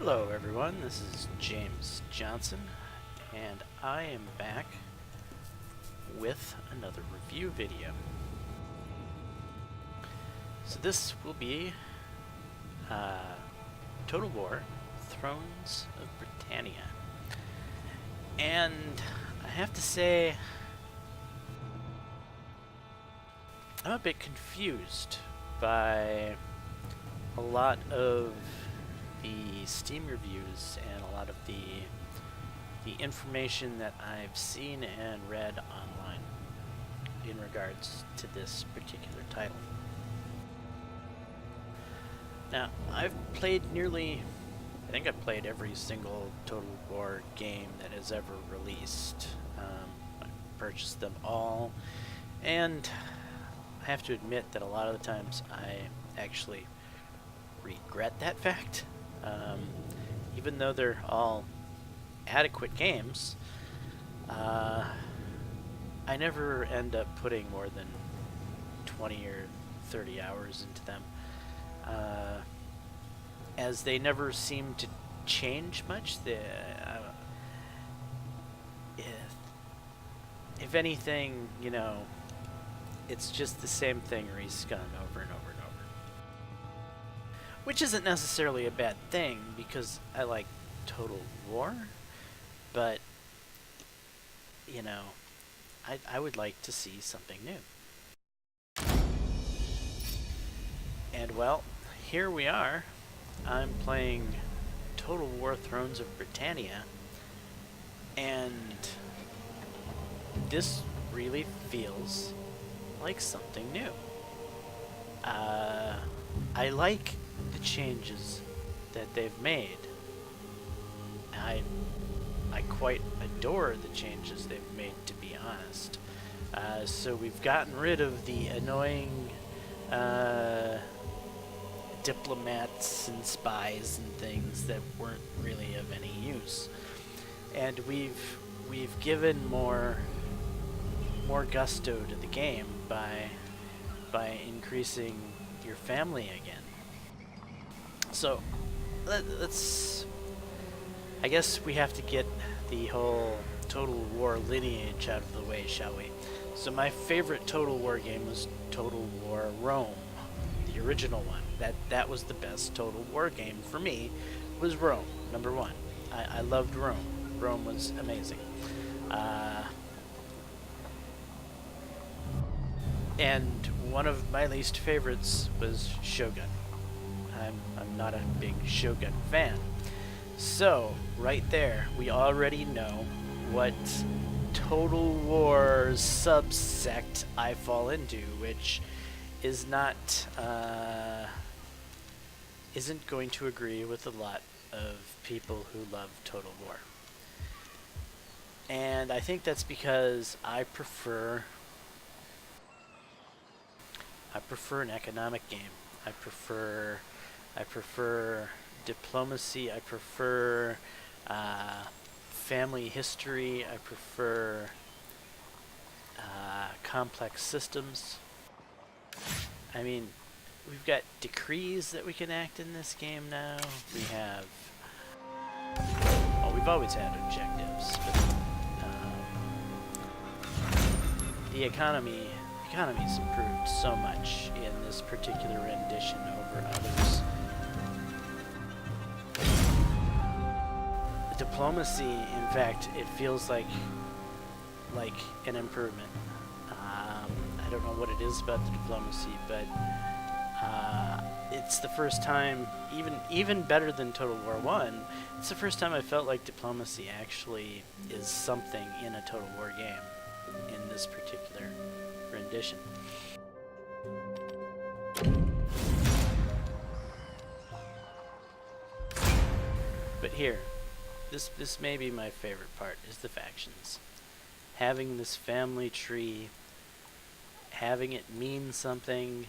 Hello everyone, this is James Johnson, and I am back with another review video. So this will be Total War, Thrones of Britannia. And I have to say, I'm a bit confused by a lot of the Steam reviews and a lot of the information that I've seen and read online in regards to this particular title. Now, I've played I think I've played every single Total War game that has ever released. I've purchased them all, and I have to admit that a lot of the times I actually regret that fact. Even though they're all adequate games, I never end up putting more than 20 or 30 hours into them, as they never seem to change much. If anything, you know, it's just the same thing respun over and over and over. Which isn't necessarily a bad thing, because I like Total War, but, you know, I would like to see something new. And well, here we are. I'm playing Total War Thrones of Britannia, and this really feels like something new. I like the changes that they've made. I quite adore the changes they've made, to be honest. So we've gotten rid of the annoying diplomats and spies and things that weren't really of any use, and we've given more gusto to the game by increasing your family again. So, I guess we have to get the whole Total War lineage out of the way, shall we? So my favorite Total War game was Total War Rome, the original one. That was the best Total War game for me, was Rome, number one. I loved Rome. Rome was amazing. And one of my least favorites was Shogun. I'm not a big Shogun fan. So, right there, we already know what Total War subsect I fall into, which is not, isn't going to agree with a lot of people who love Total War. And I think that's because I prefer an economic game. I prefer diplomacy. I prefer family history. I prefer complex systems. I mean, we've got decrees that we can act in this game now. We have, well, we've always had objectives, but the economy's improved so much in this particular rendition over others. The diplomacy, in fact, it feels like an improvement. I don't know what it is about the diplomacy, but it's the first time, even better than Total War 1, it's the first time I felt like diplomacy actually is something in a Total War game in this particular rendition. But here, this may be my favorite part, is the factions. Having this family tree, having it mean something,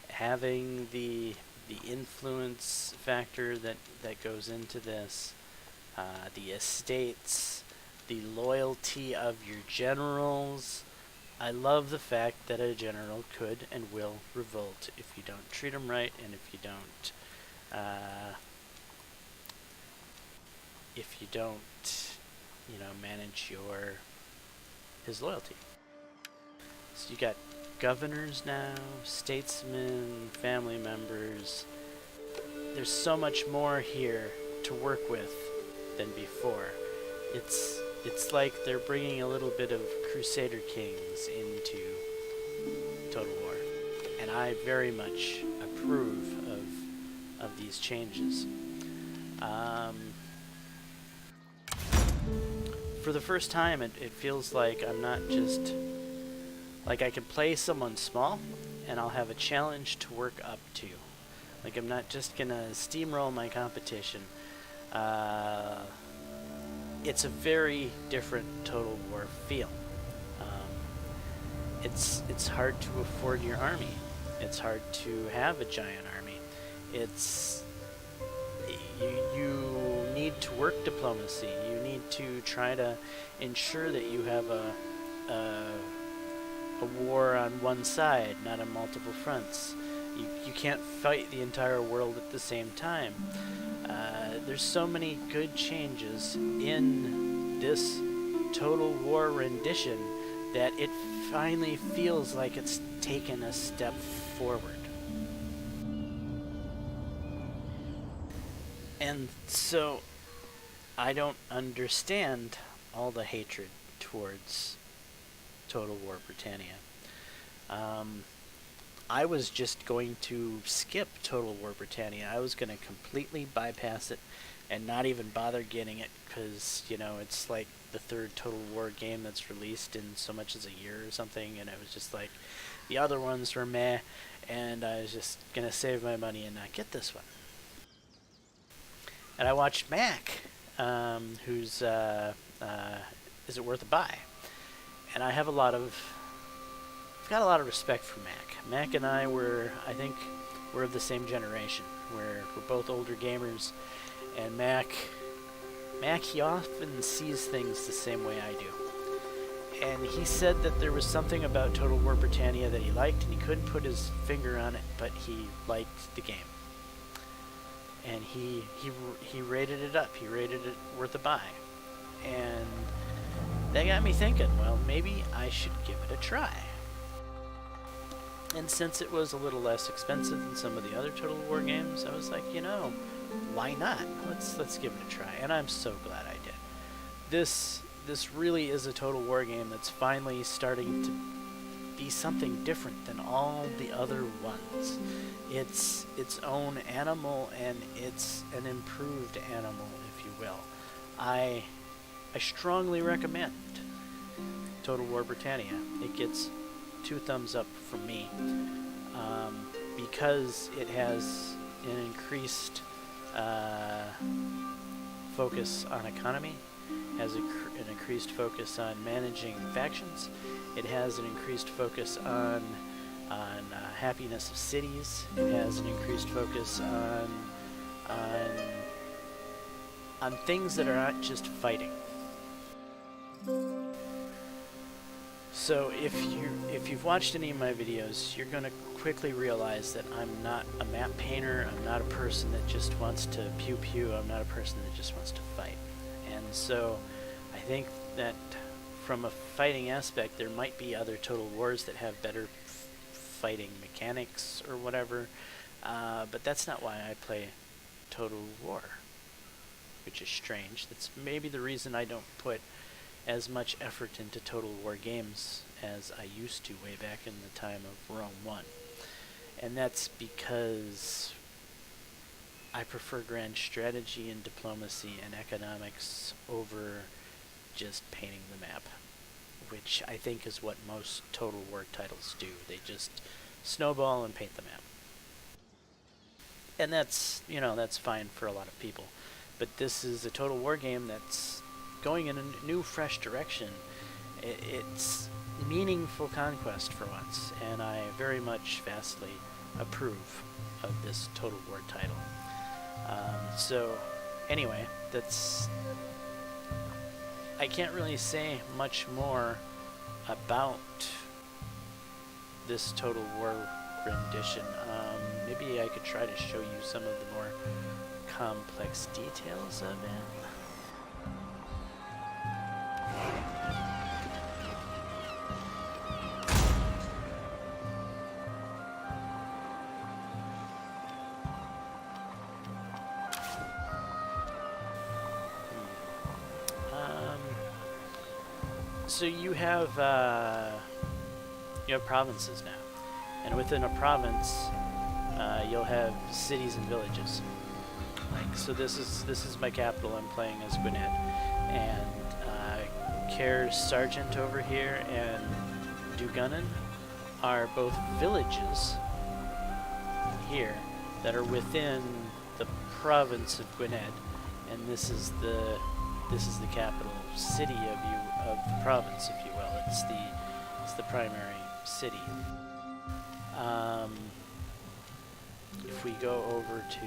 having the influence factor that goes into this, the estates, the loyalty of your generals. I love the fact that a general could and will revolt if you don't treat him right, and if you don't if you don't, you know, manage his loyalty. So you got governors now, statesmen, family members. There's so much more here to work with than before. It's like they're bringing a little bit of Crusader Kings into Total War, and I very much approve of these changes. For the first time, it feels like I'm not just like I can play someone small, and I'll have a challenge to work up to. Like I'm not just gonna steamroll my competition. It's a very different Total War feel. It's hard to afford your army. It's hard to have a giant army. You need to work diplomacy. You need to try to ensure that you have a war on one side, not on multiple fronts. You can't fight the entire world at the same time. There's so many good changes in this Total War rendition that it finally feels like it's taken a step forward. And so I don't understand all the hatred towards Total War Britannia. I was just going to skip Total War Britannia. I was going to completely bypass it and not even bother getting it because, you know, it's like the third Total War game that's released in so much as a year or something, and it was just like the other ones were meh, and I was just going to save my money and not get this one. And I watched Mac, who's Is It Worth a Buy? And I have I've got a lot of respect for Mac. Mac and I I think we're of the same generation. We're both older gamers, and Mac, he often sees things the same way I do. And he said that there was something about Total War Britannia that he liked, and he couldn't put his finger on it, but he liked the game. And he rated it up. He rated it worth a buy. And that got me thinking, well, maybe I should give it a try. And since it was a little less expensive than some of the other Total War games, I was like, you know, why not? Let's give it a try. And I'm so glad I did. This really is a Total War game that's finally starting to be something different than all the other ones. It's its own animal, and it's an improved animal, if you will. I strongly recommend Total War Britannia. It gets 2 thumbs up from me because it has an increased focus on economy, has an increased focus on managing factions. It has an increased focus on happiness of cities. It has an increased focus on things that are not just fighting. So if you've watched any of my videos, you're going to quickly realize that I'm not a map painter. I'm not a person that just wants to pew pew. I'm not a person that just wants to fight. And so I think that from a fighting aspect, there might be other Total Wars that have better fighting mechanics or whatever, but that's not why I play Total War, which is strange. That's maybe the reason I don't put as much effort into Total War games as I used to way back in the time of Rome 1. And that's because I prefer grand strategy and diplomacy and economics over just painting the map, which I think is what most Total War titles do. They just snowball and paint the map. And that's, you know, that's fine for a lot of people. But this is a Total War game that's going in a new, fresh direction. It's meaningful conquest for once, and I very much vastly approve of this Total War title. So, anyway, I can't really say much more about this Total War rendition. Maybe I could try to show you some of the more complex details of it. So you have provinces now, and within a province, you'll have cities and villages. Like, so this is my capital. I'm playing as Gwinnett, and Cair's Sergeant over here and Dugunnan are both villages here that are within the province of Gwinnett, and this is the capital city of the province, if you will. It's the primary city. If we go over to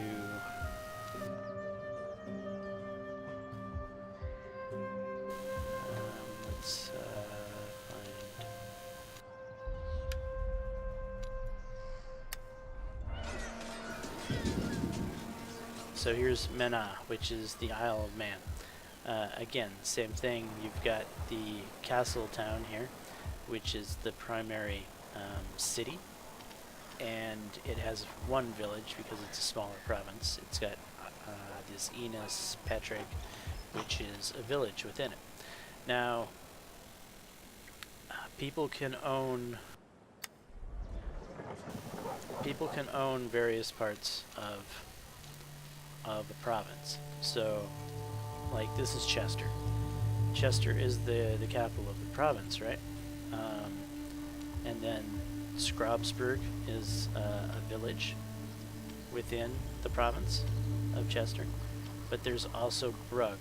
let's find. So here's Mena, which is the Isle of Man. Again, same thing. You've got the castle town here, which is the primary city, and it has one village because it's a smaller province. It's got this Enos Patrick, which is a village within it. Now, people can own various parts of a province. So, like, this is Chester. Chester is the capital of the province, right? And then Scrobsburg is a village within the province of Chester. But there's also Brugg,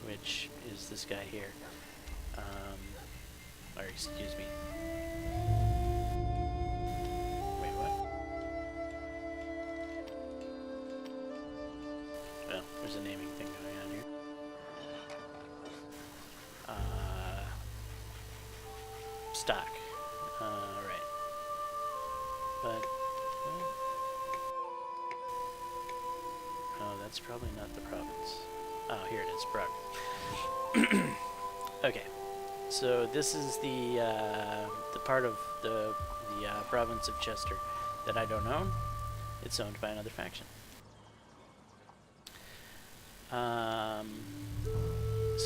which is this guy here. Or excuse me. Wait, what? Well, there's a naming thing going on here. Stock. Right. But, oh, that's probably not the province. Oh, here it is, Brugg. Okay, so this is the part of the province of Chester that I don't own. It's owned by another faction. So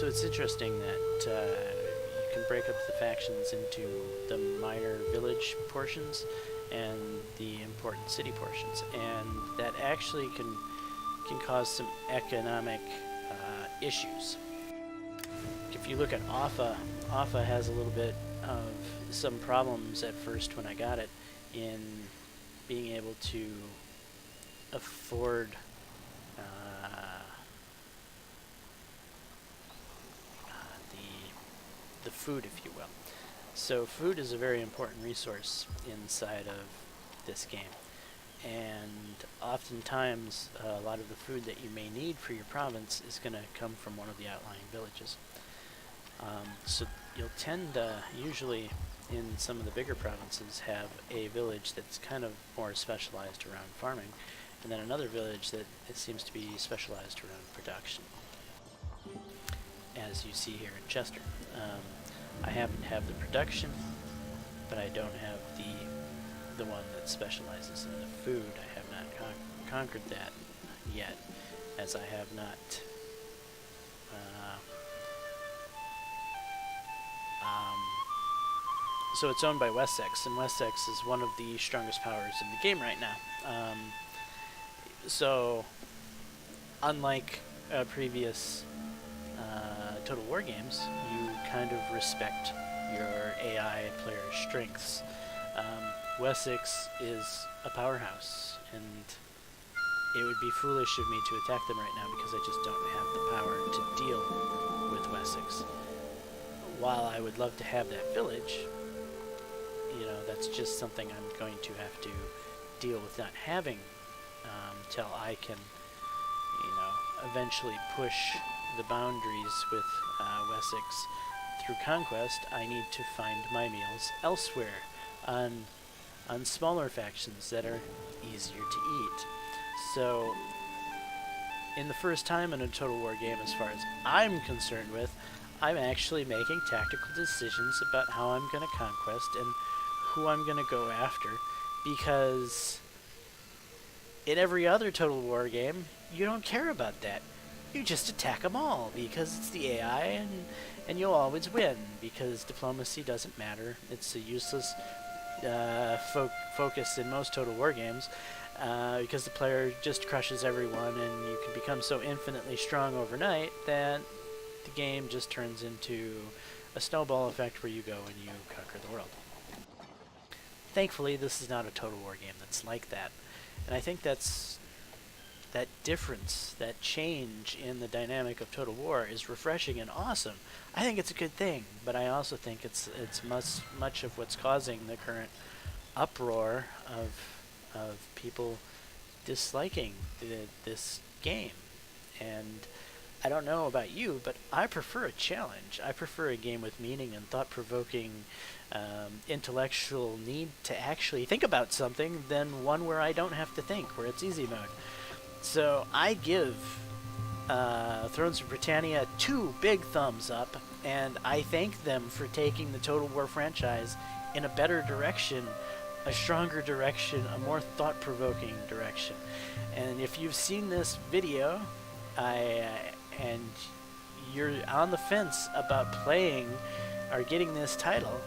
it's interesting that you can break up the factions into the minor village portions and the important city portions, and that actually can cause some economic issues. If you look at Offa has a little bit of some problems at first when I got it in being able to afford the food, if you will. So food is a very important resource inside of this game, and oftentimes a lot of the food that you may need for your province is going to come from one of the outlying villages. So you'll tend to, usually in some of the bigger provinces, have a village that's kind of more specialized around farming, and then another village that it seems to be specialized around production, as you see here in Chester. I happen to have the production, but I don't have the one that specializes in the food. I have not conquered that yet, as I have not so it's owned by Wessex, and Wessex is one of the strongest powers in the game right now. So unlike previous Total War games, you kind of respect your AI and player strengths. Wessex is a powerhouse, and it would be foolish of me to attack them right now because I just don't have the power to deal with Wessex. While I would love to have that village, you know, that's just something I'm going to have to deal with not having till I can, you know, eventually push the boundaries with Wessex through conquest. I need to find my meals elsewhere on smaller factions that are easier to eat. So in the first time in a Total War game, as far as I'm concerned with, I'm actually making tactical decisions about how I'm going to conquest and who I'm going to go after, because in every other Total War game, you don't care about that. you just attack them all because it's the AI, and you'll always win because diplomacy doesn't matter. It's a useless focus in most Total War games because the player just crushes everyone, and you can become so infinitely strong overnight that the game just turns into a snowball effect where you go and you conquer the world. Thankfully, this is not a Total War game that's like that. And I think that's that difference, that change in the dynamic of Total War is refreshing and awesome. I think it's a good thing, but I also think it's much of what's causing the current uproar of people disliking this game. And I don't know about you, but I prefer a challenge. I prefer a game with meaning and thought-provoking intellectual need to actually think about something than one where I don't have to think, where it's easy mode. So I give Thrones of Britannia 2 big thumbs up, and I thank them for taking the Total War franchise in a better direction, a stronger direction, a more thought-provoking direction. And if you've seen this video, and you're on the fence about playing or getting this title,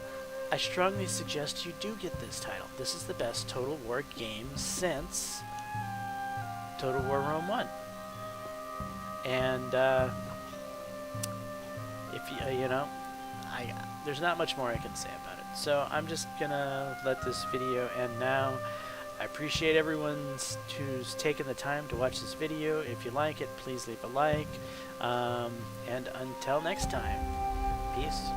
I strongly suggest you do get this title. This is the best Total War game since Total War Rome 1. And if you know, there's not much more I can say about it. So I'm just gonna let this video end now. I appreciate everyone who's taken the time to watch this video. If you like it, please leave a like. And until next time, peace.